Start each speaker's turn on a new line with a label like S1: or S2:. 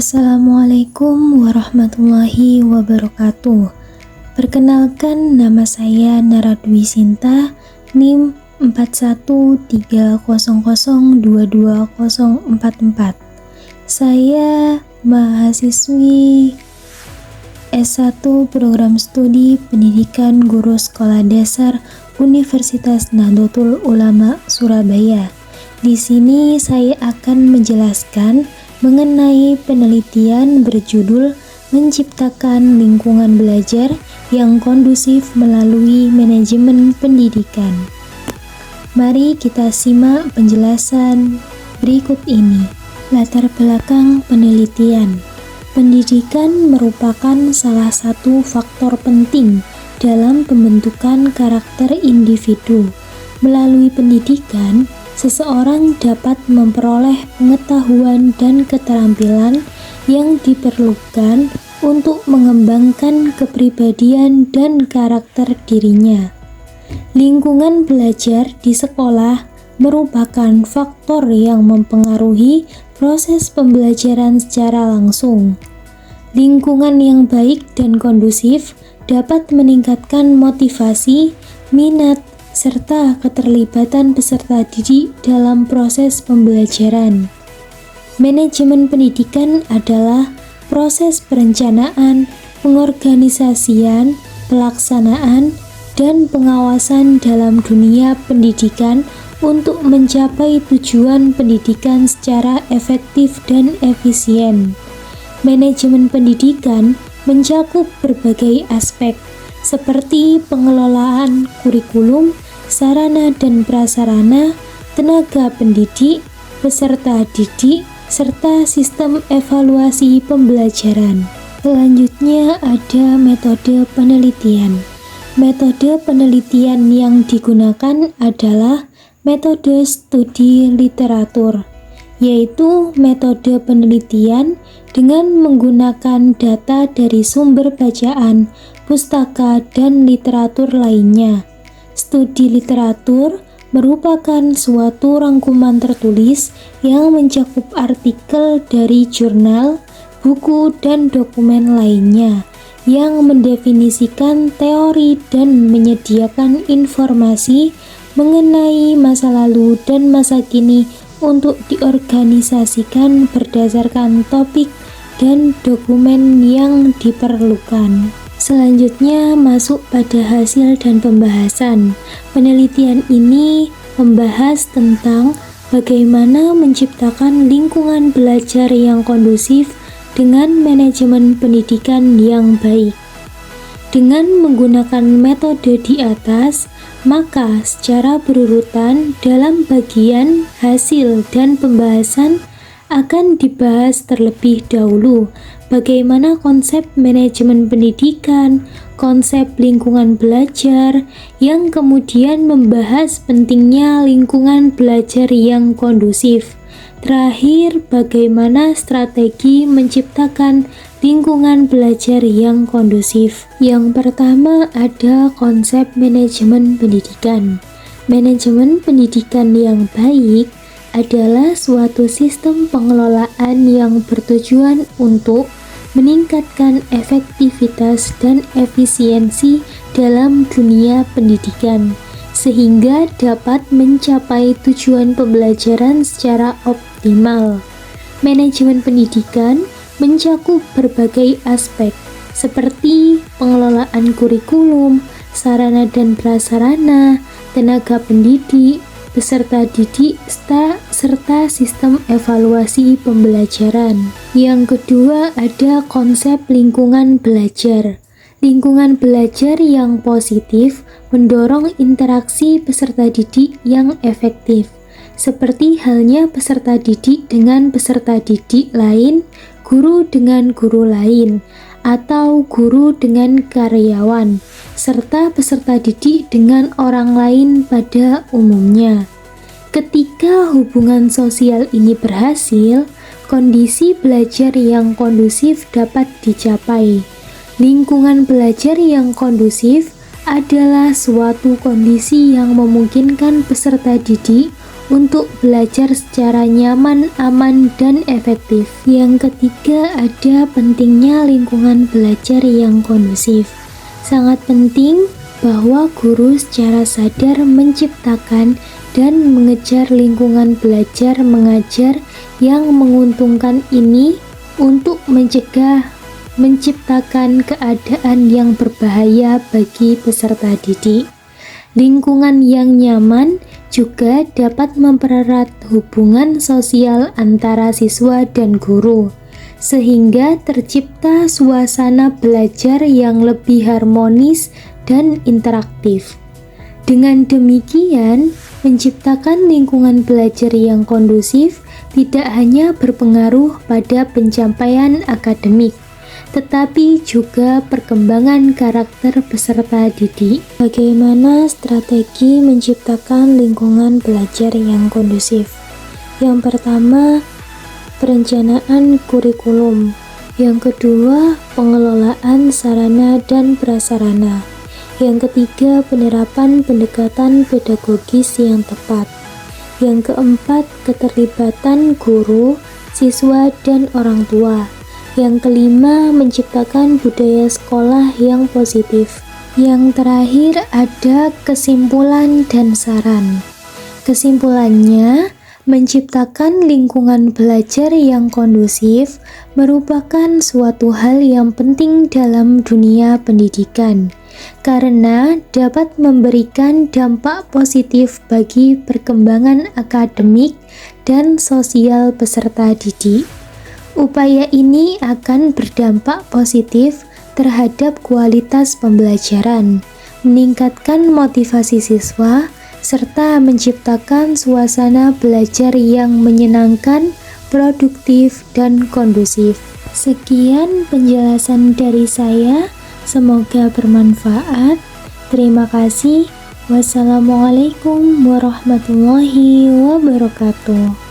S1: Assalamualaikum warahmatullahi wabarakatuh. Perkenalkan, nama saya Nara Dwi Sinta, NIM 4130022044. Saya mahasiswi S1 Program Studi Pendidikan Guru Sekolah Dasar Universitas Nahdlatul Ulama Surabaya. Di sini saya akan menjelaskan mengenai penelitian berjudul Menciptakan Lingkungan Belajar yang Kondusif Melalui Manajemen Pendidikan. Mari kita simak penjelasan berikut ini. Latar belakang penelitian. Pendidikan merupakan salah satu faktor penting dalam pembentukan karakter individu. Melalui pendidikan, seseorang dapat memperoleh pengetahuan dan keterampilan yang diperlukan untuk mengembangkan kepribadian dan karakter dirinya. Lingkungan belajar di sekolah merupakan faktor yang mempengaruhi proses pembelajaran secara langsung. Lingkungan yang baik dan kondusif dapat meningkatkan motivasi, minat, serta keterlibatan peserta didik dalam proses pembelajaran. Manajemen pendidikan adalah proses perencanaan, pengorganisasian, pelaksanaan, dan pengawasan dalam dunia pendidikan untuk mencapai tujuan pendidikan secara efektif dan efisien. Manajemen pendidikan mencakup berbagai aspek, seperti pengelolaan kurikulum, sarana dan prasarana, tenaga pendidik, peserta didik, serta sistem evaluasi pembelajaran. Selanjutnya ada metode penelitian. Metode penelitian yang digunakan adalah metode studi literatur, yaitu metode penelitian dengan menggunakan data dari sumber bacaan, pustaka, dan literatur lainnya. Studi literatur merupakan suatu rangkuman tertulis yang mencakup artikel dari jurnal, buku, dan dokumen lainnya yang mendefinisikan teori dan menyediakan informasi mengenai masa lalu dan masa kini untuk diorganisasikan berdasarkan topik dan dokumen yang diperlukan. Selanjutnya masuk pada hasil dan pembahasan. Penelitian ini membahas tentang bagaimana menciptakan lingkungan belajar yang kondusif dengan manajemen pendidikan yang baik. Dengan menggunakan metode di atas, maka secara berurutan dalam bagian hasil dan pembahasan akan dibahas terlebih dahulu bagaimana konsep manajemen pendidikan, konsep lingkungan belajar, yang kemudian membahas pentingnya lingkungan belajar yang kondusif. Terakhir, bagaimana strategi menciptakan lingkungan belajar yang kondusif. Yang pertama ada konsep manajemen pendidikan. Manajemen pendidikan yang baik adalah suatu sistem pengelolaan yang bertujuan untuk meningkatkan efektivitas dan efisiensi dalam dunia pendidikan, sehingga dapat mencapai tujuan pembelajaran secara optimal. Manajemen pendidikan mencakup berbagai aspek, seperti pengelolaan kurikulum, sarana dan prasarana, tenaga pendidik, peserta didik, serta sistem evaluasi pembelajaran. Yang kedua ada konsep lingkungan belajar. Lingkungan belajar yang positif mendorong interaksi peserta didik yang efektif, seperti halnya peserta didik dengan peserta didik lain, guru dengan guru lain, atau guru dengan karyawan, serta peserta didik dengan orang lain pada umumnya. Ketika hubungan sosial ini berhasil, kondisi belajar yang kondusif dapat dicapai. Lingkungan belajar yang kondusif adalah suatu kondisi yang memungkinkan peserta didik untuk belajar secara nyaman, aman, dan efektif. Yang ketiga, ada pentingnya lingkungan belajar yang kondusif. Sangat penting bahwa guru secara sadar menciptakan dan mengejar lingkungan belajar mengajar yang menguntungkan ini untuk menciptakan keadaan yang berbahaya bagi peserta didik. Lingkungan yang nyaman juga dapat mempererat hubungan sosial antara siswa dan guru, sehingga tercipta suasana belajar yang lebih harmonis dan interaktif. Dengan demikian, menciptakan lingkungan belajar yang kondusif tidak hanya berpengaruh pada pencapaian akademik, tetapi juga perkembangan karakter peserta didik. Bagaimana strategi menciptakan lingkungan belajar yang kondusif? Yang pertama, perencanaan kurikulum. Yang kedua, pengelolaan sarana dan prasarana. Yang ketiga, penerapan pendekatan pedagogis yang tepat. Yang keempat, keterlibatan guru, siswa, dan orang tua. Yang kelima, menciptakan budaya sekolah yang positif. Yang terakhir, ada kesimpulan dan saran. Kesimpulannya, menciptakan lingkungan belajar yang kondusif merupakan suatu hal yang penting dalam dunia pendidikan, karena dapat memberikan dampak positif bagi perkembangan akademik dan sosial peserta didik. Upaya ini akan berdampak positif terhadap kualitas pembelajaran, meningkatkan motivasi siswa, serta menciptakan suasana belajar yang menyenangkan, produktif, dan kondusif. Sekian penjelasan dari saya, semoga bermanfaat. Terima kasih. Wassalamualaikum warahmatullahi wabarakatuh.